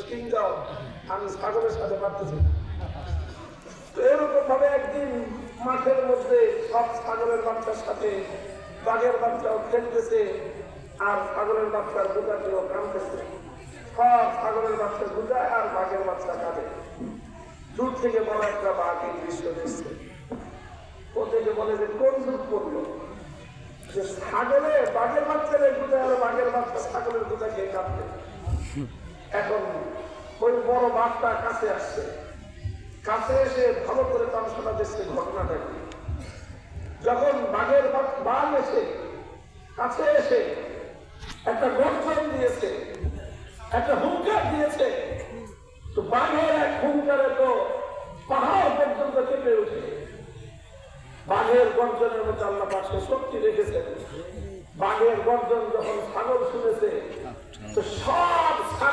Sting দাও, আমি ছাগলের সাথে পারতেছি। তো এরকম ভাবে একদিন মাঠের মধ্যে সব ছাগলের বাচ্চার সাথে বাঘের বাচ্চাও খেলতেছে, আর ছাগলের বাচ্চার গুজাকেও কাঁদতেছে। সব ছাগলের বাচ্চা গুজায় আর বাঘের বাচ্চা কাঁদে। দূর থেকে বড় একটা বাঘ এই দৃশ্য দেখছে। ও থেকে বলে যে কোন যুগ পড়লো যে ছাগলে বাঘের বাচ্চারে গুজায় আর বাঘের বাচ্চা ছাগলের গুজা খেয়ে কাঁদবে। এখন ওই বড় বাঘটা কাছে আসছে, কাছে এসে ভালো করে তামসাটা দেখছে ঘটনাটা কি। যখন বাঘের বাঘ এসে কাছে এসে একটা গর্জন দিয়েছে, একটা হুঙ্কার দিয়েছে, তো বাঘের এক হুঙ্কারে তো পাহাড় পর্যন্ত কেঁপে উঠে। বাঘের গর্জনের মধ্যে আল্লাহ পাক শক্তি রেখেছেন। বাঘের গর্জন যখন ছাগল শুনেছে তো সব